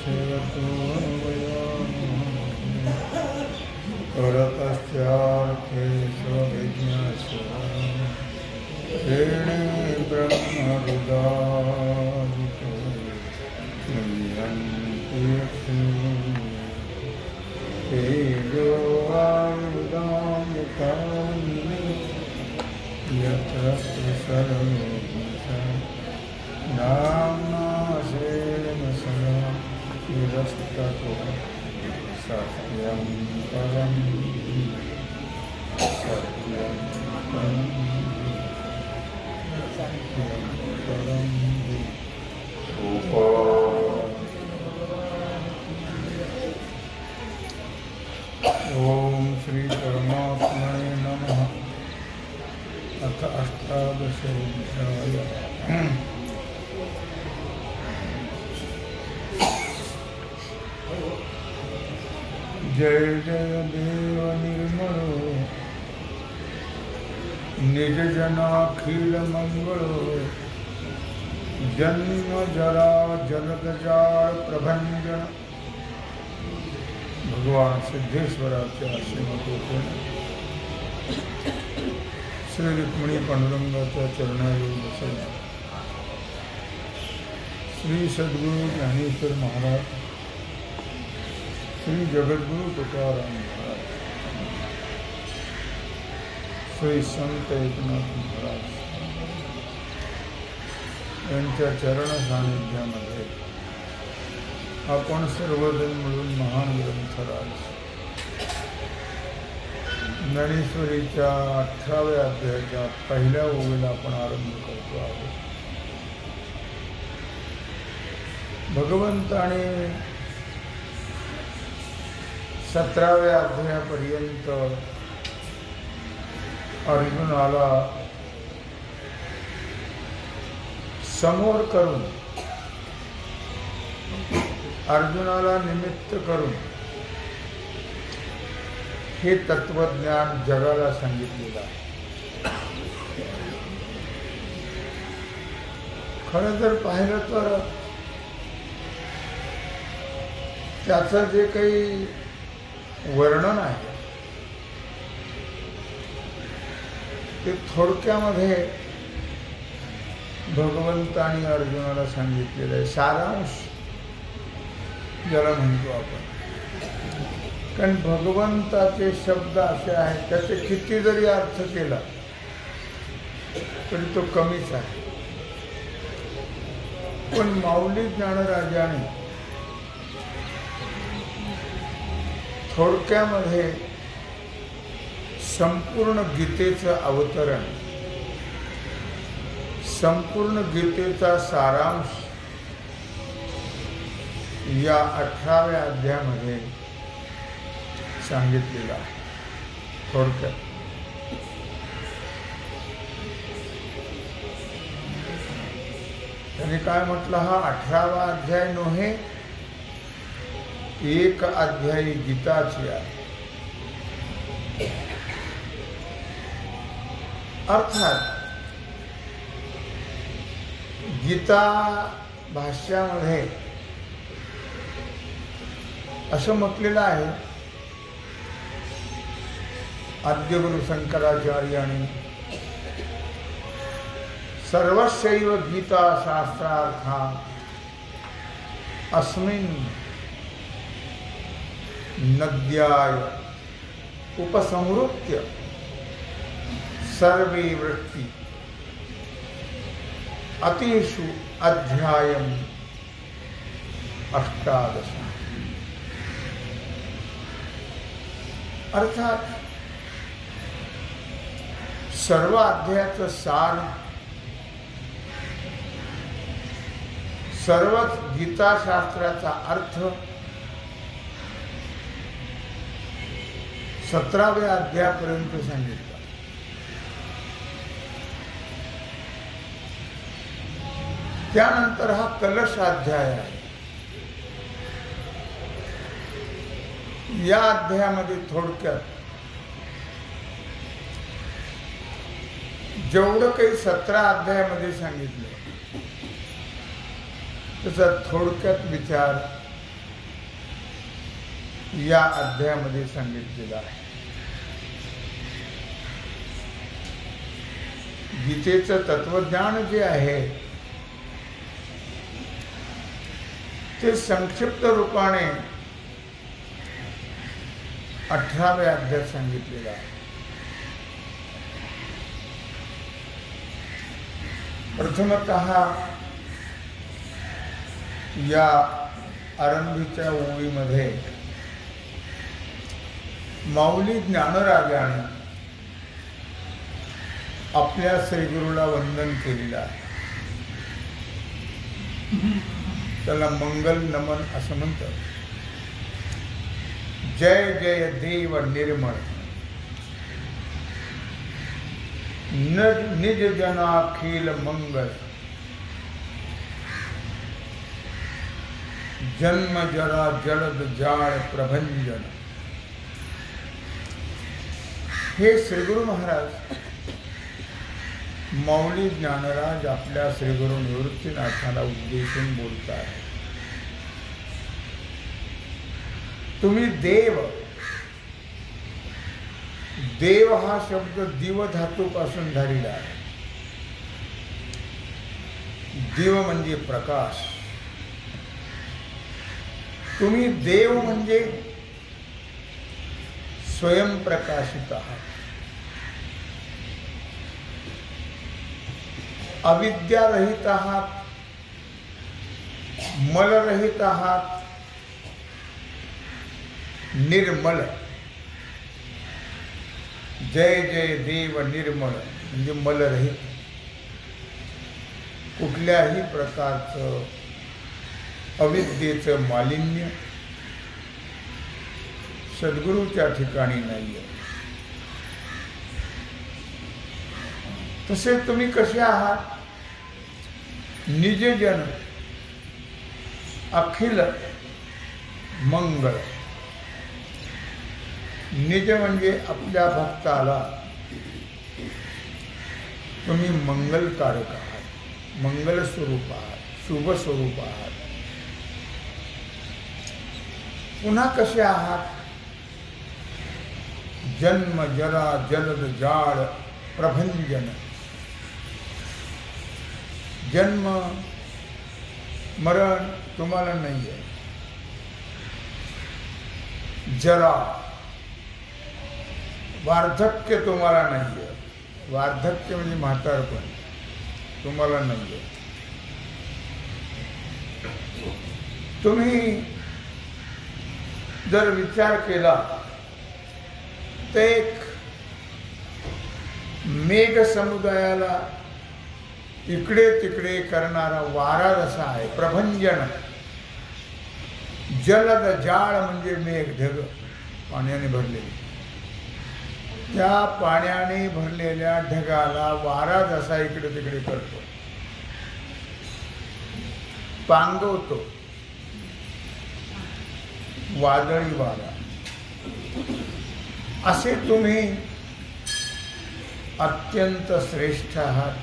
सेवतो परतस्यार्थे स्वविज्ञस्य तेणे ब्रह्मरुदादितो तेजो वायुदां यत्र सर्वभूता नाम्नासेन सदा निरस्ततो सत्यं परं सत्यं परं ओम श्री परमात्मने नमः। अथ अष्टादशोऽध्याय। जय जय देव निर्मलो निज जनाखिल मंगलो जन्म जरा जलद जार प्रभंजन। भगवान सिद्धेश्वराच्या श्रीमतोपन श्री रुक्मिणी पांडुरंगाच्या चरणावर बसेल श्री सद्गुरु ज्ञानेश्वर महाराज, श्री जगद्गुरु तुकाराम महाराज, श्री संत एकनाथ महाराज यांच्या चरण सानिध्यामध्ये आपण सर्वजण मिळून महान ग्रंथराज ज्ञानेश्वरीच्या 18व्या अध्यायाच्या पहिल्या ओळीला आपण आरंभ करतो आहोत। भगवंताने 17व्या अध्यायापर्यंत अर्जुनाला समोर करून, अर्जुनाला निमित्त करून हे तत्वज्ञान जगाला सांगितलेलं आहे। खरं जर पाहिलं तर त्याचं जे काही वर्णन आहे ते थोडक्यामध्ये भगवंताने अर्जुनाला सांगितलेलं आहे। सारांश ज्याला म्हणतो आपण, कारण भगवंताचे शब्द असे आहेत त्याचे किती जरी अर्थ केला तरी तो कमीच आहे। पण माऊली ज्ञानराजाने थोडक्यामध्ये संपूर्ण गीतेचं अवतरण, संपूर्ण गीतेचा सारांश या 18व्या अध्यायामध्ये सांगितलेला आहे। थोडक्यात त्यांनी काय म्हटलं, हा 18वा अध्याय नव्हे, एक अध्यायी गीताची आहे। अर्थात गीता भाष्यामध्ये असं म्हटलेलं आहे, आद्यगुरु शंकराचार्याने सर्वस्यैव गीता शास्त्रार्था अस्मिन् नद्याय उपसंहृत्य सर्वे वृत्ति अतिषु अध्यायम् 18। अर्थात सर्व अध्यायाचं सार, सर्वच गीताशास्त्राचा अर्थ 17व्या अध्यायापर्यंत सांगितला। त्यानंतर हा कलश अध्याय आहे। या अध्यायामध्ये थोडक्यात जेवढं काही 17 अध्यायामध्ये सांगितलं त्याचा थोडक्यात विचार या अध्यायामध्ये सांगितलेलं आहे. गीतेचं तत्वज्ञान जे आहे ते संक्षिप्त रूपाने 18व्या अध्यायात सांगितलेलं आहे. प्रथमतः या आरंभीच्या ओळीमध्ये माऊली ज्ञानराजाने आपल्या श्रीगुरूला वंदन केलेलं आहे. त्याला मंगल नमन असं म्हणतात. जय जय देव निर्मळ निज जनाखिल मंगल जन्म जरा जलद जाळ प्रभंजन. हे श्रीगुरु महाराज माऊली ज्ञानराज आपल्या श्रीगुरु निवृत्तीनाथाला उद्देशून बोलतात. तुम्ही देव, देव हा शब्द दिव धातूपासून झालेला आहे. दिव म्हणजे प्रकाश. तुम्ही देव म्हणजे स्वयंप्रकाशित आहात. अविद्यारहित आहात, मलरहित आहात, निर्मल. जय जय देव निर्मळ म्हणजे मलरहित, कुठल्याही प्रकारचं अविद्येचं मालिन्य सद्गुरूच्या ठिकाणी नाही आहे. तसे तुम्ही कसे आहात? निजजन अखिल मंगळ. निज म्हणजे आपल्या भक्ताला तुम्ही मंगलकारक आहात, मंगल स्वरूप आहात, शुभ स्वरूप आहात. पुन्हा कसे आहात? जन्म जरा जलद जाळ प्रभंजन. जन्म मरण तुम्हाला नाही आहे. जरा वार्धक्य तुम्हाला नाही आहे. वार्धक्य म्हणजे म्हातारपण तुम्हाला नाही आहे. तुम्ही जर विचार केला तर एक मेघ समुदायाला इकडे तिकडे करणारा वारा जसा आहे प्रभंजन. जलद जाळ म्हणजे मेघ, ढग पाण्याने भरलेली. त्या पाण्याने भरलेल्या ढगाला वारा जसा इकडे तिकडे करतो, पांगवतो, वादळी वारा. असे तुम्ही अत्यंत श्रेष्ठ आहात.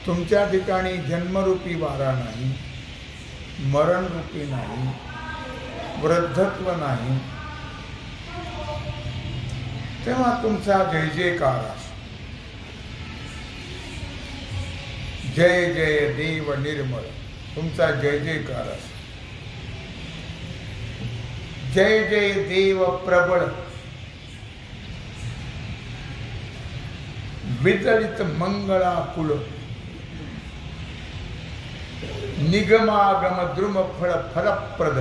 तुमच्या ठिकाणी जन्मरूपी वारा नाही, मरणरूपी नाही, वृद्धत्व नाही. तेव्हा तुमचा जय जयकार असो. जय जय देव निर्मळ तुमचा जय जयकार असो. जय जय देव प्रबळ विदलित मंगळाकुल निगमागम द्रुम फळ फलप्रद.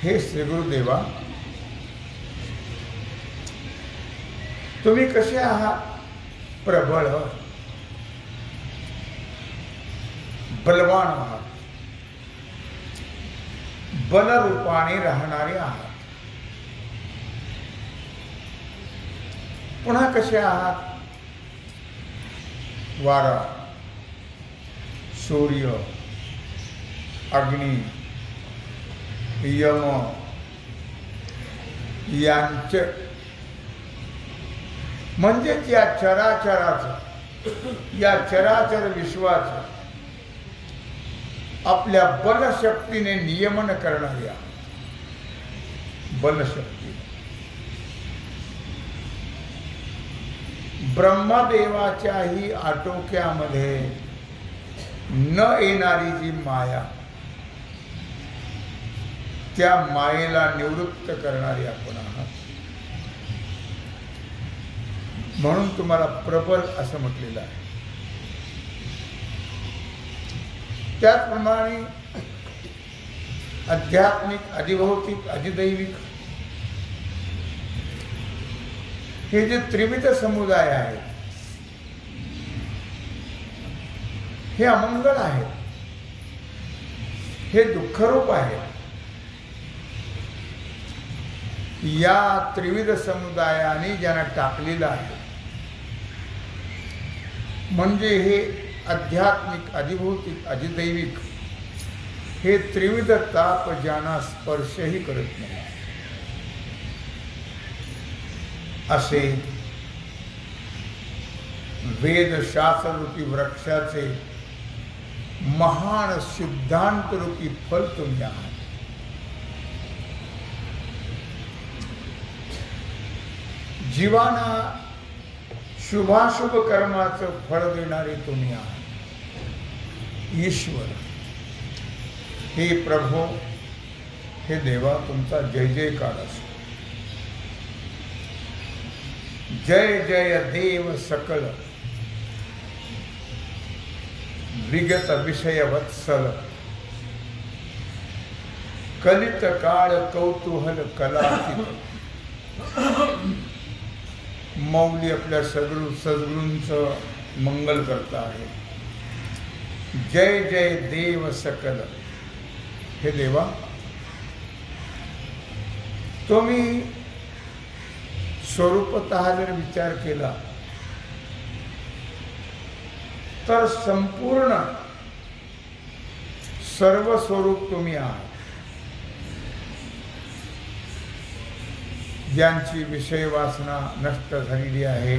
हे श्री गुरुदेवा, तुम्ही कसे आहात? प्रबळ, बलवान आहात, बलरूपाने राहणारे आहात. पुन्हा कसे आहात? वारा, सूर्य, अग्नी, यम यांचे म्हणजेच या चराचराचं, या चराचर विश्वाचं आपल्या बलशक्तीने नियमन करणाऱ्या बलशक्ती ब्रह्मदेवाच्याही आटोक्यामध्ये न येणारी जी माया, त्या मायेला निवृत्त करणारी आपण आहात. म्हणून तुम्हाला प्रबल असं म्हटलेलं आहे. त्याचप्रमाणे आध्यात्मिक, अधिभौतिक, अधिदैविक हे जे त्रिविध समुदाय आहेत, हे अमंगल आहे, हे दुःखरूप आहे. या त्रिविध समुदायाने ज्यांना टाकलेलं आहे, म्हणजे हे आध्यात्मिक, अधिभौतिक, अधिदैविक हे त्रिविध ताप ज्यांना स्पर्शही करत नाही, असे वेदशास्त्ररूपी वृक्षाचे महान सिद्धांत रूपी फल तुम्ही आहात. जीवाना शुभाशुभ कर्माचं फळ देणारे तुम्ही आहात. ईश्वर, हे प्रभो, हे देवा, तुमचा जय जयकार असो. जय जय देव सकल विगत विषय वत्सल, कलित काळ कौतूहल कलातीत. मौली आपल्या सद्गुरूंचं मंगल करता आहे. जय जय देव सकल, हे देवा, तुम्ही स्वरूपतः जर विचार केला तर संपूर्ण सर्व स्वरूप तुम्ही आहात. ज्यांची विषय वासना नष्ट झालेली आहे,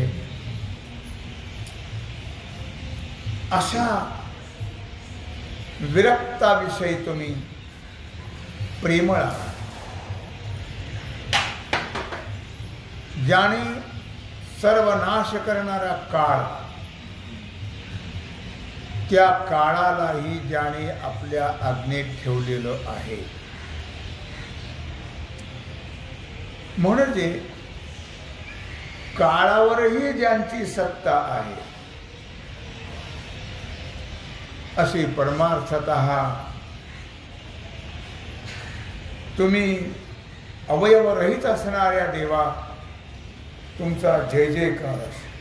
अशा विरक्ताविषयी तुम्ही प्रेमळ आहात. ज्याने सर्वनाश करणारा काळ, त्या काळालाही ज्याने आपल्या आज्ञेत ठेवलेलं आहे. म्हणजे काळावरही ज्यांची सत्ता आहे, अशी परमार्थतः तुम्ही अवयवरहित असणाऱ्या देवा, तुमचा जय जयकार असो.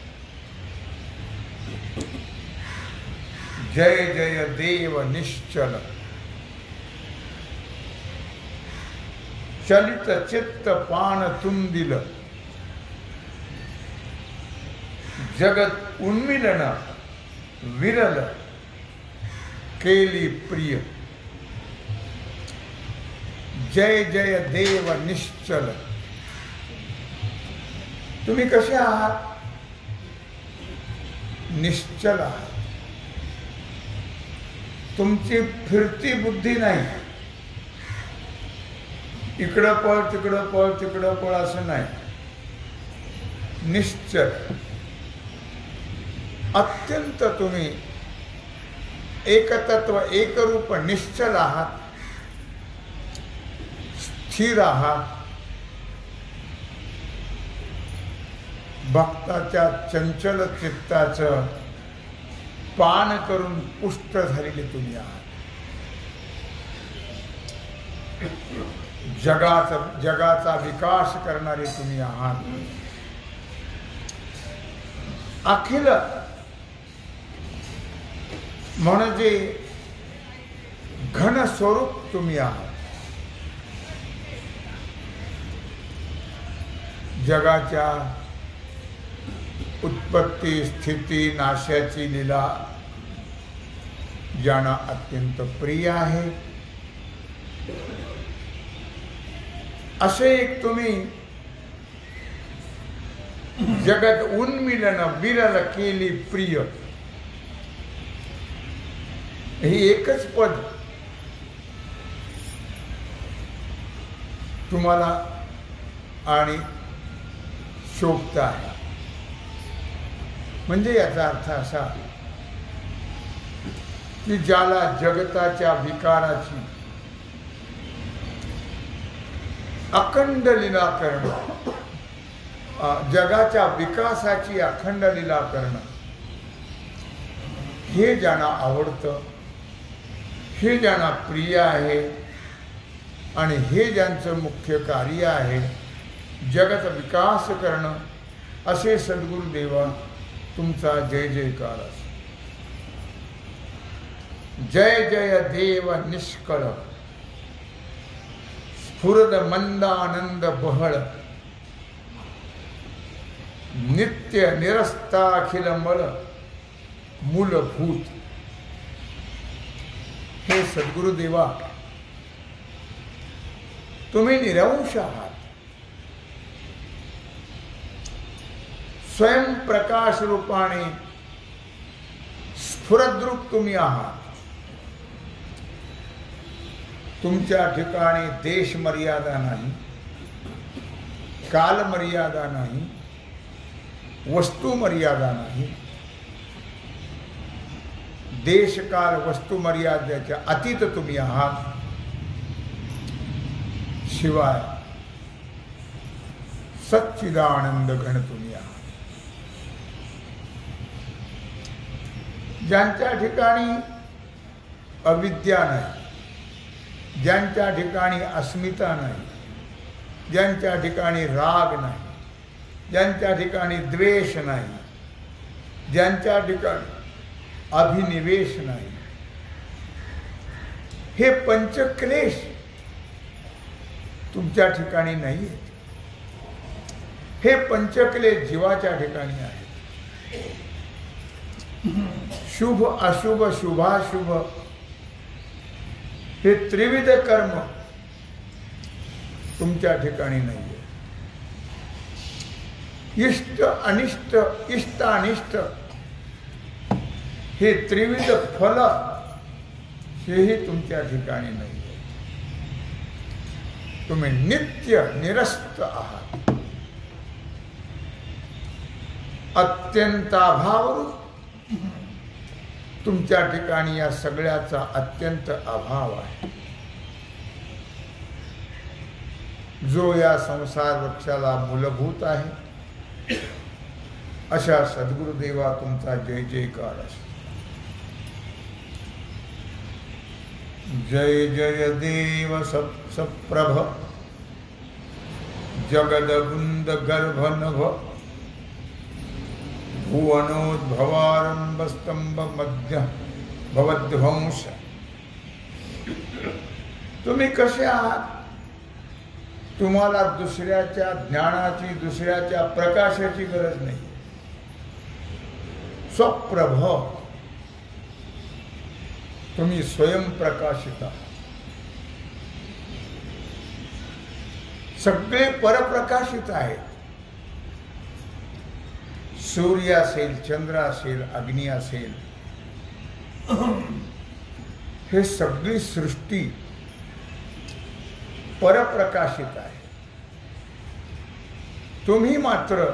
जय जय देव निश्चल, चलित चित्त पान तुंदिल, जगत उन्मिलन विरल केली प्रिय. जय जय देव निश्चल, तुम्ही कसे आहात? निश्चल आहात. तुमची फिरती बुद्धी नाही, इकडं पळ तिकडं पळ तिकडं पळ असं नाही. निश्चल, अत्यंत तुम्ही एकतत्व एकरूप निश्चल आहात, स्थिर आहात. भक्ताच्या चंचल चित्ताचं पान करून पुष्ट झालेले तुम्ही आहात. जगाचा विकास करणारे तुम्ही आहात. अखिल म्हणजे घन स्वरूप तुम्ही आहात. जगाच्या उत्पत्ती स्थिती नाशाची लीला ज्यांना अत्यंत प्रिय आहे, असे एक तुम्ही जगत उन्मिलन विरल केली प्रिय. ही एकच पद तुम्हाला आणि शोभत आहे. म्हणजे याचा अर्थ असा की ज्याला जगताच्या विकाराची अखंड लीला करणं, जगाच्या विकासाची अखंड लीला करणं हे ज्यांना आवडतं, हे ज्यांना प्रिय आहे आणि हे ज्यांचं मुख्य कार्य आहे जगत विकास करणं, असे सद्गुरुदेवा तुमचा जय जयकार असो. जय जय देव निष्कळ स्फुरद मंदानंद बहळ नित्य निरस्ताखिल मळ मूलभूत. हे सद्गुरुदेवा, तुम्ही निरंश आहात. स्वयंप्रकाश रूपाने स्फुरद्रूप तुम्ही आहात. तुमच्या ठिकाणी देश मर्यादा नाही, काल मर्यादा नाही, वस्तू मर्यादा नाही. देश काल वस्तू मर्यादेच्या अतीत तुम्ही आहात. शिवाय सच्चिदानंद घन तुम्ही आहात. ज्यांच्या ठिकाणी अविद्या नाही, ज्यांच्या ठिकाणी अस्मिता नाही, ज्यांच्या ठिकाणी राग नाही, ज्यांच्या ठिकाणी द्वेष नाही, ज्यांच्या ठिकाणी अभिनिवेश नाही, हे पंचक्लेश तुमच्या ठिकाणी नाही आहेत. हे पंचक्लेश जीवाच्या ठिकाणी आहेत. शुभ अशुभ शुभाशुभ हे त्रिविध कर्म तुमच्या ठिकाणी नाही आहे. इष्ट अनिष्ट, इष्ट अनिष्ट हे त्रिविध फल हेही तुमच्या ठिकाणी नाही आहे. तुम्ही नित्य निरस्त आहात. अत्यंत अभाव तुमच्या ठिकाणी या सगळ्याचा अत्यंत अभाव आहे. जो या संसार वृक्षाला मूलभूत आहे अशा सद्गुरुदेवा तुमचा जय जयकार असो. जय जय देव सप्रभ जगदगुंद गर्भ नभ भुवनोद्भवारंभ स्तंभ मध्य भवध्वंस. तुम्ही कसे आहात? तुम्हाला दुसऱ्याच्या ज्ञानाची, दुसऱ्याच्या प्रकाशाची गरज नाही. स्वप्रभ तुम्ही स्वयंप्रकाशित आहात. सगळे परप्रकाशित आहेत. सूर्य असेल, चंद्र असेल, अग्नी असेल, हे सगळी सृष्टी परप्रकाशित आहे. तुम्ही मात्र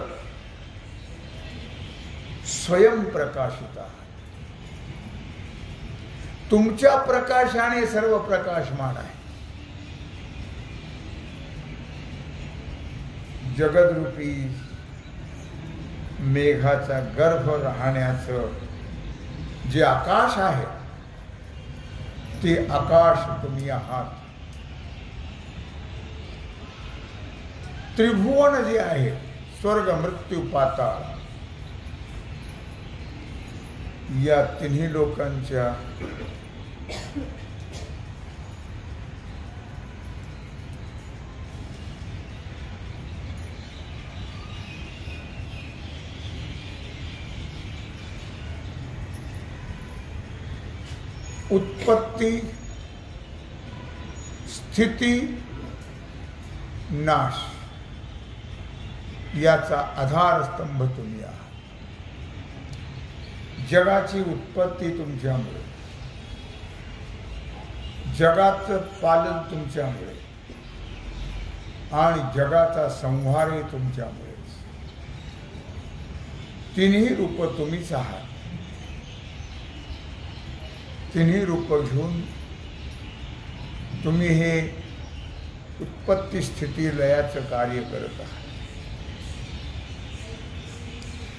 स्वयंप्रकाशित आहात. तुमच्या प्रकाशाने सर्व प्रकाशमान आहे. जगदरूपी मेघाचा गर्भ राहण्याचं जे आकाश आहे ते आकाश तुम्ही आहात. त्रिभुवन जे आहे, स्वर्ग मृत्यू पाताळ, या तिन्ही लोकांच्या उत्पत्ती, स्थिती, नाश याचा आधारस्तंभ तुम्ही आहात. जगाची उत्पत्ती तुमच्यामुळे, जगाचं पालन तुमच्यामुळे, आणि जगाचा संहारही तुमच्यामुळेच. तिन्ही रूप तुम्हीच आहात. तिन्ही रूप घेऊन तुम्ही हे उत्पत्ती स्थिती लयाचं कार्य करत आहात.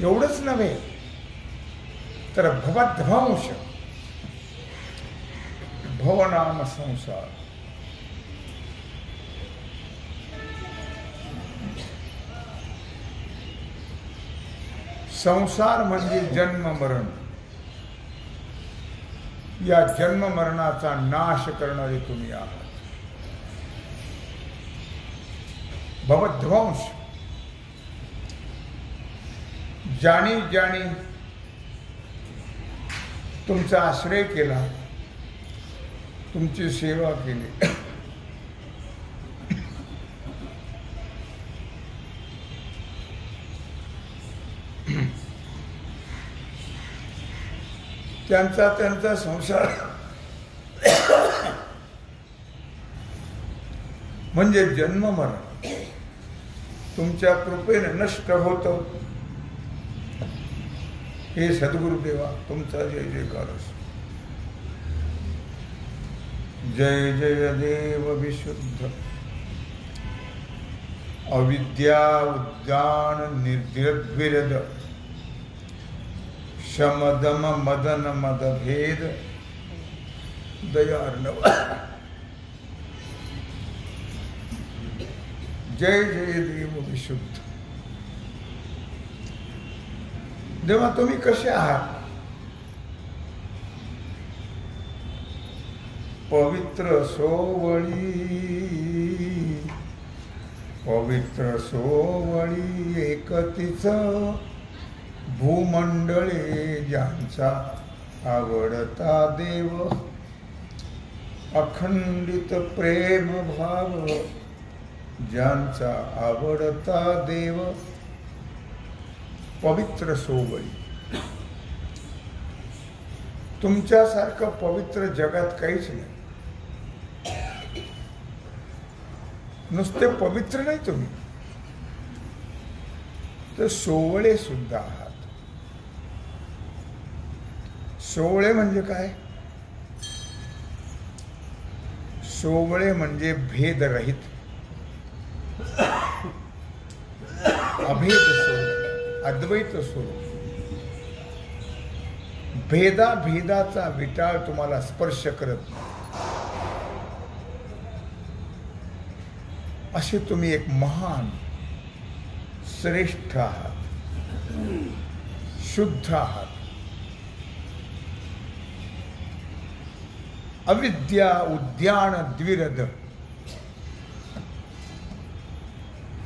एवढंच नव्हे तर भवध्वंश भवनाम संसार, संसार म्हणजे जन्म मरण. या जन्म मरणाचा नाश करणारे तुम्ही आहात. भवध्वंश, ज्याने ज्याने तुमचा आश्रय केला, तुमची सेवा केली, त्यांचा संसार म्हणजे जन्म मरण तुमच्या कृपेने नष्ट होतं. हे सद्गुरुदेवा तुमचा जय जयकार असो. जय जय देव विशुद्ध अविद्या उद्यान निर्द्विरद शमदम मदन मद भेद दयार्णव. जय जय देव विशुद्ध. देवा तुम्ही कसे आहात? पवित्र सोवळी, पवित्र सोवळी एकतीच भूमंडळे ज्यांचा आवडता देव, अखंडित प्रेम भाव ज्यांचा आवडता देव. पवित्र सोवळी, तुमच्यासारखं पवित्र जगात काहीच नाही. नुसते पवित्र नाही तुम्ही, तर सोवळे सुद्धा आहात. सोवळे म्हणजे काय? सोवळे म्हणजे भेदरहित, अभेद स्वरूप, अद्वैत स्वरूप. भेदाभेदाचा विटाळ तुम्हाला स्पर्श करत नाही. असे तुम्ही एक महान श्रेष्ठ आहात, शुद्ध आहात. अविद्या उद्यान द्विरद.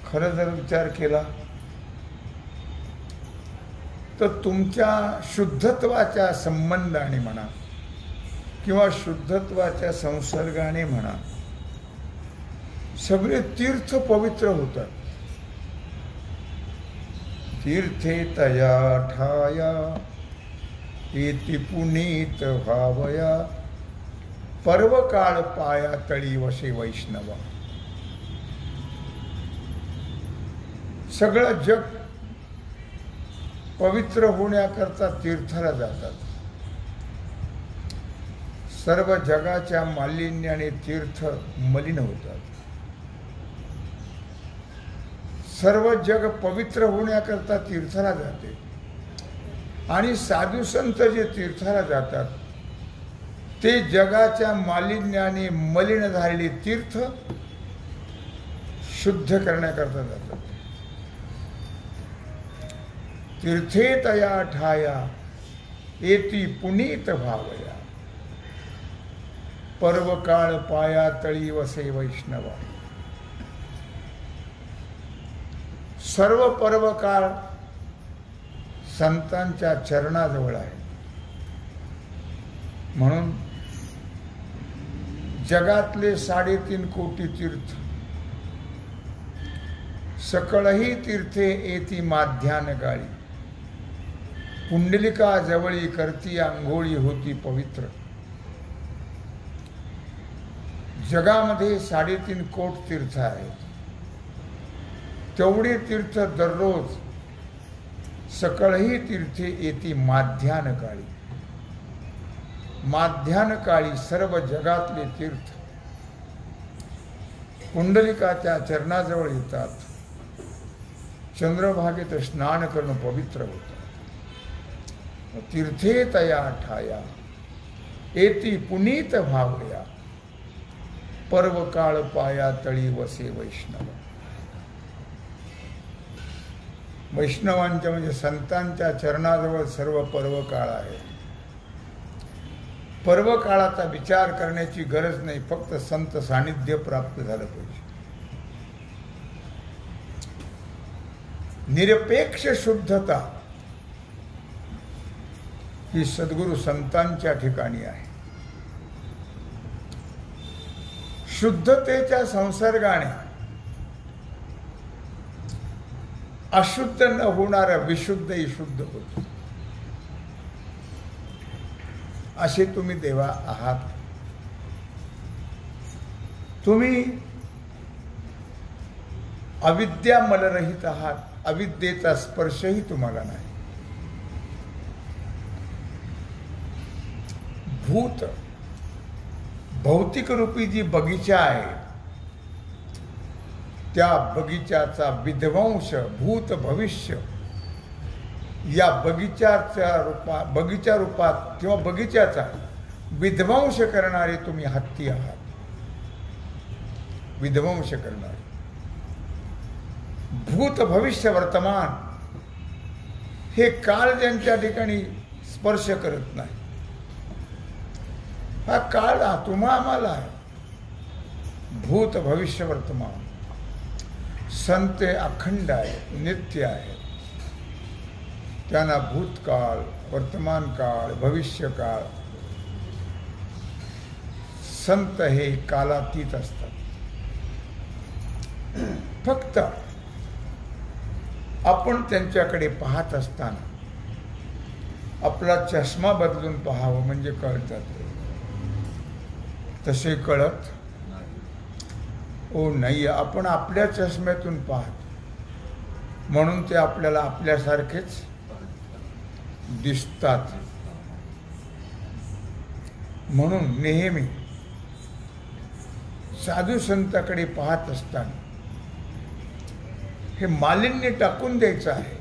खरं जर विचार केला तर तुमच्या शुद्धत्वाच्या संबंधाने म्हणा किंवा शुद्धत्वाच्या संसर्गाने म्हणा, सगळे तीर्थ पवित्र होतात. तीर्थे तया ठाया एति पुनीत भावया, पर्वकाळ पाया तळी वसे वैष्णवा. सगळं जग पवित्र होण्याकरता तीर्थाला जातात. सर्व जगाच्या मालिन्याने तीर्थ मलिन होतात. सर्व जग पवित्र होण्याकरता तीर्थाला जाते. आणि साधू संत जे तीर्थाला जातात ते जगाच्या मालिन्याने मलिन झालेले तीर्थ शुद्ध करण्याकरता जातात. तीर्थे तया ठाया एति पुनीत भावया, पर्वकाळ पाया तळी वसे वैष्णवा. सर्व पर्वकाळ संतांच्या चरणाजवळ आहे. म्हणून जगातले 3.5 कोटी तीर्थ, सकळही तीर्थे एती माध्यान गाळी, पुंडलिका जवळी करती आंघोळी होती पवित्र. जगामध्ये 3.5 कोट तीर्थ आहेत. तेवढे तीर्थ दररोज सकळही तीर्थे येती माध्यान काळी. माध्यान काळी सर्व जगातले तीर्थ कुंडलिकाच्या चरणाजवळ येतात. चंद्रभागेत स्नान करून पवित्र होतात. तीर्थे तया ठाया एती पुनीत भावया पर्व काळ पाया तळी वसे वैष्णव. वैष्णवांच्या म्हणजे संतांच्या चरणाजवळ सर्व पर्व काळ आहे. पर्व काळाचा विचार करण्याची गरज नाही, फक्त संत सानिध्य प्राप्त झालं पाहिजे. निरपेक्ष शुद्धता ही सद्गुरु संतांच्या ठिकाणी आहे. शुद्धतेच्या संसर्गाने अशुद्ध न होणारा विशुद्धही शुद्ध होतो. असे तुम्ही देवा आहात. तुम्ही अविद्या मलरहित आहात. अविद्येचा स्पर्शही तुम्हाला नाही. भूत भौतिक रूपी जी बगीचा आहे त्या बगीचाचा विध्वंस भूत भविष्य या बगीचा रूपात किंवा बगीच्याचा विध्वंस करणारे तुम्ही हत्ती आहात. विध्वंस करणारे भूत भविष्य वर्तमान हे काळ ज्यांच्या ठिकाणी स्पर्श करत नाही. हा काळ तुम्हा आम्हाला आहे. भूत भविष्य वर्तमान संत अखंड आहे, नित्य आहे. त्यांना भूतकाळ वर्तमान काळ भविष्य काळ संत हे कालातीत असतात. फक्त आपण त्यांच्याकडे पाहत असताना आपला चष्मा बदलून पाहावं म्हणजे कळतात. तसे कळत नाही. आपण आपल्या चष्म्यातून पाहत म्हणून ते आपल्याला आपल्यासारखेच दिसतात. म्हणून नेहमी साधू संतांकडे पाहत असताना हे मालिन्य टाकून द्यायचं आहे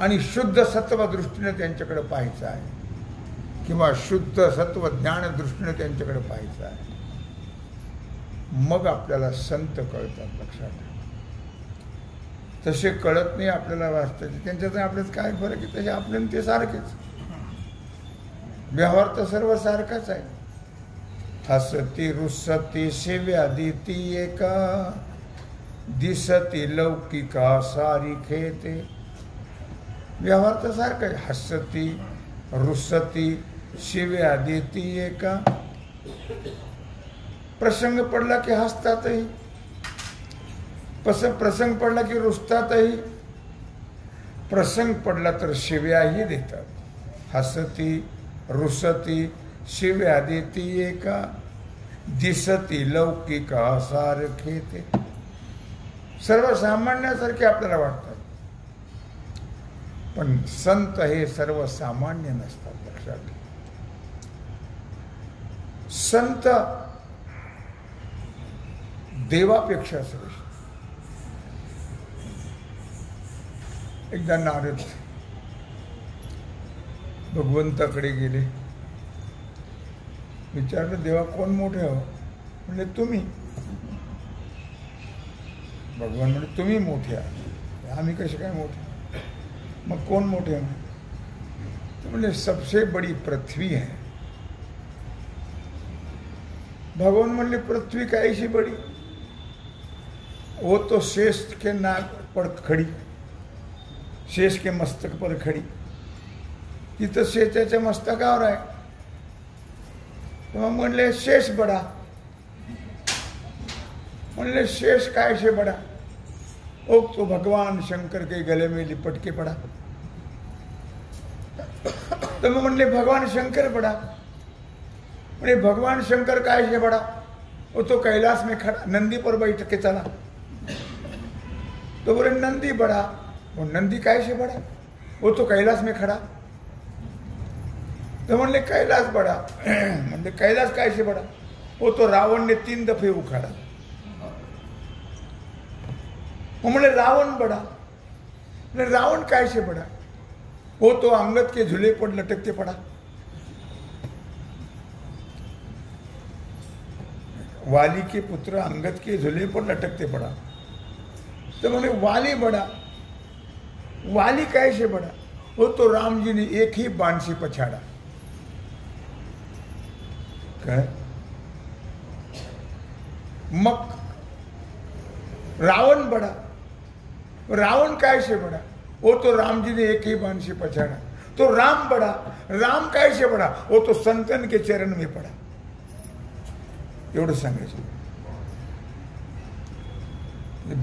आणि शुद्ध सत्व दृष्टीने त्यांच्याकडे पाहायचं आहे किंवा शुद्ध सत्व ज्ञान दृष्टीने त्यांच्याकडे पाहायचं आहे. मग आपल्याला संत कळतात. लक्षात ठेवा. तसे कळत नाही आपल्याला वाचतात. त्यांच्यात आपल्यात काय फरक आहे? तसे आपल्याला ते सारखेच. व्यवहार तर सर्व सारखाच आहे. हसती रुसती शिव्या देती एका दिसती लौकिका सारी खेते. व्यवहार तर सारखा आहे. हसती रुसती शिव्या देती एका. प्रसंग पडला की हसतातही, प्रसंग पडला की रुसतातही, प्रसंग पडला तर शिव्याही देतात. हसती रुसती शिव्या देती एका दिसती लौकिका सारखे. ते सर्वसामान्यासारखे आपल्याला वाटतात पण संत हे सर्वसामान्य नसतात. लक्षात घ्या. संत देवापेक्षा श्रेष्ठ. एकदा नारद भगवंताकडे गेले. विचारलं देवा कोण मोठे हो? म्हणजे तुम्ही. भगवान म्हणजे तुम्ही मोठे आहात. आम्ही कसे काय मोठे? मग कोण मोठे हैं? तो बोले सबसे बड़ी पृथ्वी है. भगवान म्हणले पृथ्वी कैसी बड़ी? वो तो शेष के नाक पर खड़ी, शेष के मस्तक पर खड़ी. तिथं शेषाच्या मस्तकावर आहे. तो म्हणले शेष बड़ा. म्हणले शेष काय से बड़ा? ओ तो भगवान शंकर के गले में लिपट के पड़ा. तो मैं म्हणले भगवान शंकर बड़ा. म्हणजे भगवान शंकर काय से बड़ा? वो तो कैलाश में खड़ा नंदी पर बैठ के चला. तो बोले नंदी बड़ा। वो नंदी कैसे बड़ा? वो तो कैलाश में खड़ा। तो म्हणले कैलाश बड़ा। म्हणजे कैलाश कैसे बड़ा? वो तो रावण ने 3 दफे उखाड़ा। वो बोले रावण बड़ा। रावण कैसे बड़ा? वो तो अंगद के झूले पर लटकते पड़ा। वाली के पुत्र अंगद के झूले पर लटकते पड़ा। तो बोले वाली बड़ा। वाली कैसे बड़ा? वो तो राम जी ने एक ही बाण से पछाड़ा। मक रावण बड़ा। रावण कैसे बड़ा? वो तो राम जी ने एक ही बाण से पछाड़ा। तो राम बड़ा। राम कैसे बड़ा? वो तो संतन के चरण में पड़ा। एवढं सांगायचं।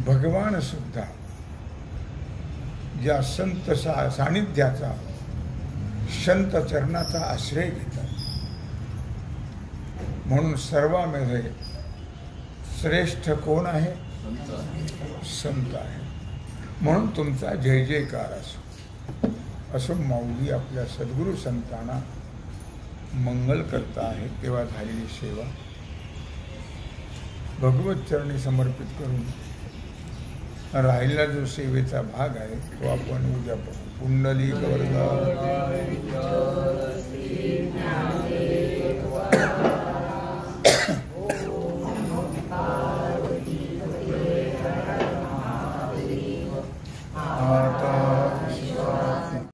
भगवान सुद्धा ज्या संत सानिध्याचा संत चरणाचा आश्रय घेतात म्हणून सर्वांमध्ये श्रेष्ठ कोण आहे? संत आहे। म्हणून तुमचा जय जयकार असो। असं माऊली आपल्या सद्गुरू संतांना मंगल करता आहे। तेव्हा झालेली सेवा भगवत चरणी समर्पित करून राहिलेला जो सेवेचा भाग आहे तो आपण उद्या पुंडलिक वरदा